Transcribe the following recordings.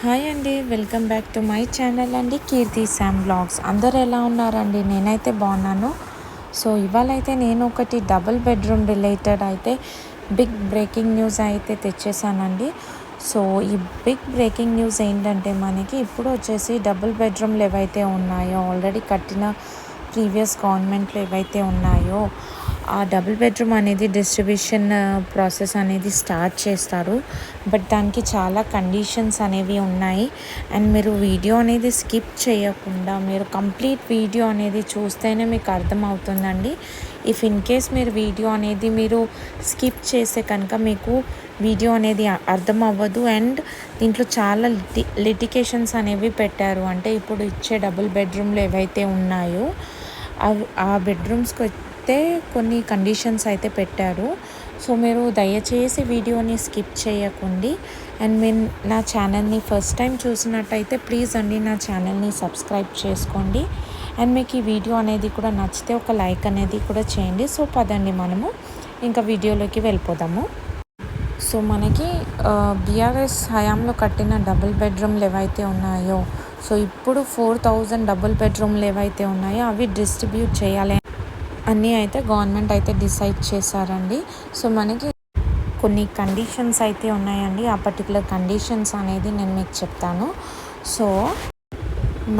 Hi అండి, welcome back to my channel అండి, కీర్తి Sam blogs. అందరు ఎలా ఉన్నారండి? నేనైతే బాగున్నాను. సో ఇవాళ అయితే నేను ఒకటి డబుల్ బెడ్రూమ్ రిలేటెడ్ అయితే బిగ్ బ్రేకింగ్ న్యూస్ అయితే తెచ్చేసానండి. సో ఈ బిగ్ బ్రేకింగ్ న్యూస్ ఏంటంటే, మనకి ఇప్పుడు వచ్చేసి డబుల్ బెడ్రూమ్లు ఏవైతే ఉన్నాయో, ఆల్రెడీ కట్టిన ప్రీవియస్ గవర్నమెంట్లో ఏవైతే ఉన్నాయో, ఆ డబుల్ బెడ్రూమ్ అనేది డిస్ట్రిబ్యూషన్ ప్రాసెస్ అనేది స్టార్ట్ చేస్తారు. బట్ దానికి చాలా కండిషన్స్ అనేవి ఉన్నాయి. అండ్ మీరు వీడియో అనేది స్కిప్ చేయకుండా మీరు కంప్లీట్ వీడియో అనేది చూస్తేనే మీకు అర్థమవుతుందండి. ఇఫ్ ఇన్ కేస్ మీరు వీడియో అనేది మీరు స్కిప్ చేస్తే కనుక మీకు వీడియో అనేది అర్థం అవ్వదు. అండ్ దీంట్లో చాలా లిటికేషన్స్ అనేవి పెట్టారు. అంటే ఇప్పుడు ఇచ్చే డబుల్ బెడ్రూమ్లు ఏవైతే ఉన్నాయో ఆ బెడ్రూమ్స్కి అయితే కొన్ని కండిషన్స్ అయితే పెట్టారు. సో మీరు దయచేసి వీడియోని స్కిప్ చేయకండి. అండ్ మీరు నా ఛానల్ని ఫస్ట్ టైం చూసినట్టయితే ప్లీజ్ అండి నా ఛానల్ని సబ్స్క్రైబ్ చేసుకోండి. అండ్ మీకు ఈ వీడియో అనేది కూడా నచ్చితే ఒక లైక్ అనేది కూడా చేయండి. సో పదండి మనము ఇంకా వీడియోలోకి వెళ్ళిపోదాము. సో మనకి బీఆర్ఎస్ హయాంలో కట్టిన డబుల్ బెడ్రూమ్లు ఏవైతే ఉన్నాయో, సో ఇప్పుడు 4000 డబుల్ బెడ్రూమ్లు ఏవైతే ఉన్నాయో అవి డిస్ట్రిబ్యూట్ చేయాలి అన్నీ అయితే గవర్నమెంట్ అయితే డిసైడ్ చేశారండి. సో మనకి కొన్ని కండిషన్స్ అయితే ఉన్నాయండి. ఆ పర్టికులర్ కండిషన్స్ అనేది నేను మీకు చెప్తాను. సో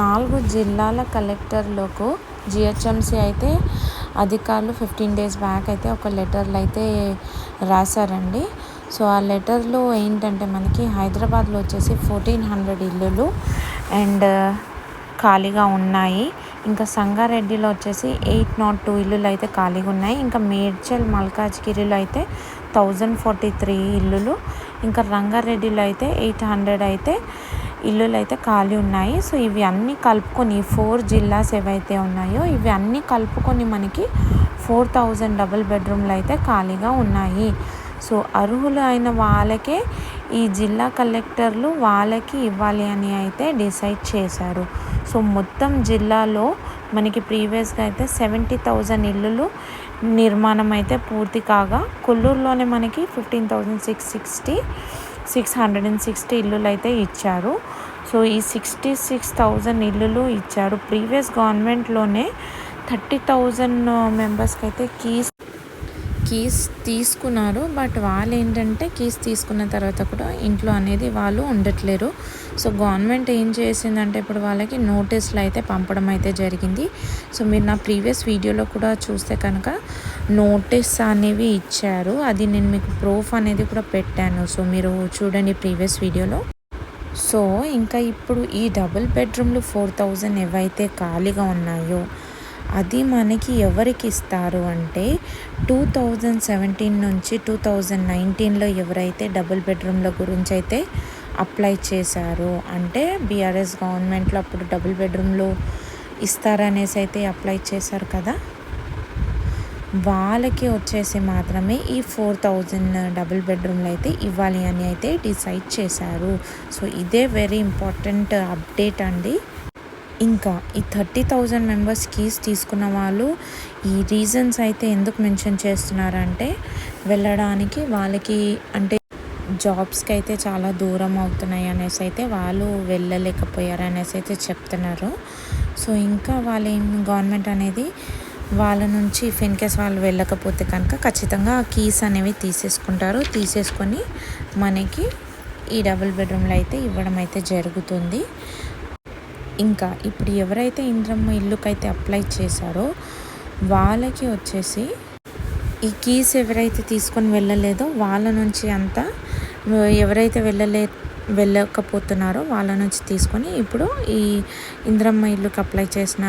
4 జిల్లాల కలెక్టర్లకు జిహెచ్ఎంసీ అయితే అధికారులు 15 డేస్ బ్యాక్ అయితే ఒక లెటర్లు అయితే రాశారండి. సో ఆ లెటర్లో ఏంటంటే, మనకి హైదరాబాద్లో వచ్చేసి 1400 ఇల్లులు అండ్ ఖాళీగా ఉన్నాయి. ఇంకా సంగారెడ్డిలో వచ్చేసి 802 ఇల్లులు అయితే ఖాళీగా ఉన్నాయి. ఇంకా మేడ్చల్ మల్కాజ్గిరిలో అయితే 1043 ఇల్లులు, ఇంకా రంగారెడ్డిలో అయితే 800 అయితే ఇల్లులు అయితే ఖాళీ ఉన్నాయి. సో ఇవి అన్నీ కలుపుకొని 4 జిల్లాస్ ఏవైతే ఉన్నాయో ఇవి అన్నీ కలుపుకొని మనకి 4000 డబుల్ బెడ్రూమ్లు అయితే ఖాళీగా ఉన్నాయి. సో అర్హులు అయిన వాళ్ళకే ఈ జిల్లా కలెక్టర్లు వాళ్ళకి ఇవ్వాలి అని అయితే డిసైడ్ చేశారు. సో మొత్తం జిల్లాలో మనకి ప్రీవియస్గా అయితే 70,000 ఇల్లులు నిర్మాణం అయితే పూర్తి కాగా, కొల్లూరులోనే మనకి 15,660 ఇల్లులు అయితే ఇచ్చారు. సో ఈ 66,000 ఇల్లులు ఇచ్చారు. ప్రీవియస్ గవర్నమెంట్లోనే 30,000 మెంబర్స్కి అయితే కీస్ తీసుకున్నారు. బట్ వాళ్ళు ఏంటంటే కీస్ తీసుకున్న తర్వాత కూడా ఇంట్లో అనేది వాళ్ళు ఉండట్లేరు. సో గవర్నమెంట్ ఏం చేసిందంటే ఇప్పుడు వాళ్ళకి నోటీసులు అయితే పంపడం అయితే జరిగింది. సో మీరు నా ప్రీవియస్ వీడియోలో కూడా చూస్తే కనుక నోటీస్ అనేవి ఇచ్చారు. అది నేను మీకు ప్రూఫ్ అనేది కూడా పెట్టాను. సో మీరు చూడండి ప్రీవియస్ వీడియోలో. సో ఇంకా ఇప్పుడు ఈ డబుల్ బెడ్రూమ్లు 4000 ఏవైతే ఖాళీగా ఉన్నాయో అది మనకి ఎవరికి ఇస్తారు అంటే 2017 నుంచి 2019లో ఎవరైతే డబుల్ బెడ్రూమ్ల గురించి అయితే అప్లై చేశారో, అంటే బీఆర్ఎస్ గవర్నమెంట్లో అప్పుడు డబుల్ బెడ్రూమ్లు ఇస్తారనేసి అయితే అప్లై చేశారు కదా, వాళ్ళకి వచ్చేసి మాత్రమే ఈ 4000 డబుల్ బెడ్రూమ్లు అయితే ఇవ్వాలి అని అయితే డిసైడ్ చేశారు. సో ఇదే వెరీ ఇంపార్టెంట్ అప్డేట్ అండి. ఇంకా ఈ 30,000 మెంబర్స్ కీస్ తీసుకున్న వాళ్ళు ఈ రీజన్స్ అయితే ఎందుకు మెన్షన్ చేస్తున్నారంటే, వెళ్ళడానికి వాళ్ళకి అంటే జాబ్స్కి అయితే చాలా దూరం అవుతున్నాయి అనేసి అయితే వాళ్ళు వెళ్ళలేకపోయారు అనేసి అయితే చెప్తున్నారు. సో ఇంకా వాళ్ళు గవర్నమెంట్ అనేది వాళ్ళ నుంచి ఇఫ్ ఇన్ కేస్ వాళ్ళు వెళ్ళకపోతే కనుక ఖచ్చితంగా ఆ కీస్ అనేవి తీసేసుకొని మనకి ఈ డబుల్ బెడ్రూమ్లు అయితే ఇవ్వడం అయితే జరుగుతుంది. ఇంకా ఇప్పుడు ఎవరైతే ఇంద్రమ్మ ఇల్లుకైతే అప్లై చేశారో వాళ్ళకి వచ్చేసి ఈ కీస్ ఎవరైతే తీసుకొని వెళ్ళలేదో వాళ్ళ నుంచి అంతా ఎవరైతే వెళ్ళకపోతున్నారో వాళ్ళ నుంచి తీసుకొని ఇప్పుడు ఈ ఇంద్రమ్మ ఇల్లుకి అప్లై చేసిన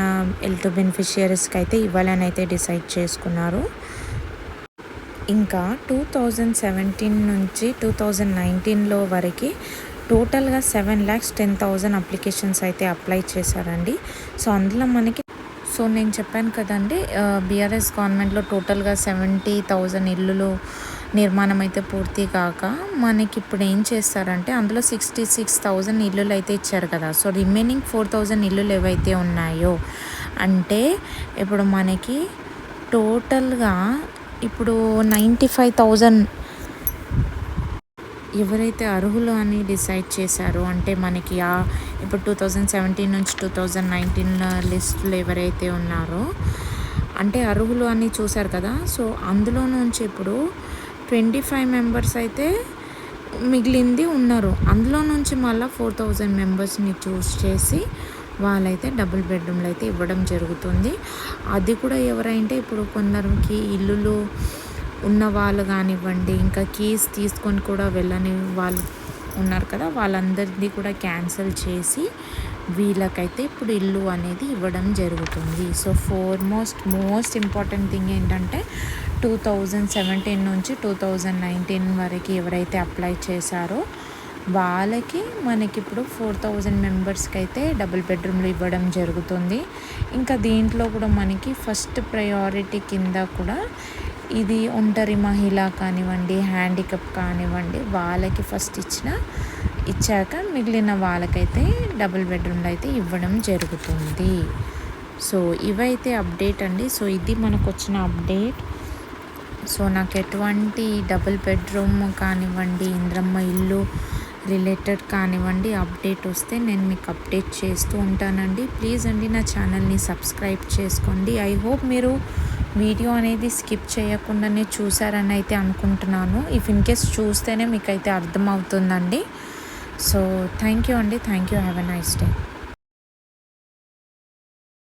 L2 బెనిఫిషియరీస్కి అయితే ఇవ్వాలని అయితే డిసైడ్ చేసుకున్నారు. ఇంకా 2017 నుంచి 2019లో వరకు టోటల్గా 7,10,000 అప్లికేషన్స్ అయితే అప్లై చేశారండి. సో అందులో మనకి నేను చెప్పాను కదండి, బీఆర్ఎస్ గవర్నమెంట్లో టోటల్గా 70,000 ఇల్లులు నిర్మాణం అయితే పూర్తి కాక మనకి ఇప్పుడు ఏం చేస్తారంటే అందులో 66,000 ఇల్లులు అయితే ఇచ్చారు కదా. సో రిమైనింగ్ 4,000 ఇల్లులు ఏవైతే ఉన్నాయో, అంటే ఇప్పుడు మనకి టోటల్గా ఇప్పుడు 95,000 ఎవరైతే అర్హులు అని డిసైడ్ చేశారో, అంటే మనకి ఇప్పుడు 2017 నుంచి 2019 లిస్టులో ఎవరైతే ఉన్నారో, అంటే అర్హులు అని చూశారు కదా. సో అందులో నుంచి ఇప్పుడు 25 మెంబర్స్ అయితే మిగిలింది ఉన్నారు. అందులో నుంచి మళ్ళీ 4000 మెంబర్స్ని చూస్ చేసి వాళ్ళైతే డబుల్ బెడ్రూమ్లు అయితే ఇవ్వడం జరుగుతుంది. అది కూడా ఎవరైతే ఇప్పుడు కొందరికి ఇల్లులు ఉన్న వాళ్ళు కానివ్వండి, ఇంకా కీస్ తీసుకొని కూడా వెళ్ళని వాళ్ళు ఉన్నారు కదా, వాళ్ళందరిది కూడా క్యాన్సిల్ చేసి వీళ్ళకైతే ఇప్పుడు ఇల్లు అనేది ఇవ్వడం జరుగుతుంది. సో మోస్ట్ ఇంపార్టెంట్ థింగ్ ఏంటంటే 2017 నుంచి 2019 వరకు ఎవరైతే అప్లై చేశారో వాళ్ళకి మనకి ఇప్పుడు 4000 మెంబర్స్కి అయితే డబుల్ బెడ్రూమ్లు ఇవ్వడం జరుగుతుంది. ఇంకా దీంట్లో కూడా మనకి ఫస్ట్ ప్రయారిటీ కింద కూడా ఇది ఒంటరి మహిళ కానివ్వండి, హ్యాండిక్యాప్ కానివ్వండి, వాళ్ళకి ఫస్ట్ ఇచ్చాక మిగిలిన వాళ్ళకైతే డబుల్ బెడ్రూమ్లు అయితే ఇవ్వడం జరుగుతుంది. సో ఇవైతే అప్డేట్ అండి. సో ఇది మనకు వచ్చిన అప్డేట్. సో నాకు ఎటువంటి డబుల్ బెడ్రూమ్ కానివ్వండి, ఇంద్రమ్మ ఇల్లు రిలేటెడ్ కానివ్వండి అప్డేట్ వస్తే నేను మీకు అప్డేట్ చేస్తూ ఉంటానండి. ప్లీజ్ అండి నా ఛానల్ని సబ్స్క్రైబ్ చేసుకోండి. ఐ హోప్ మీరు వీడియో అనేది స్కిప్ చేయకుండానే చూసారని అయితే అనుకుంటున్నాను. ఇఫ్ ఇన్ కేస్ చూస్తేనే మీకైతే అర్థమవుతుందండి. సో థ్యాంక్ యూ అండి. Thank you. Have a nice day.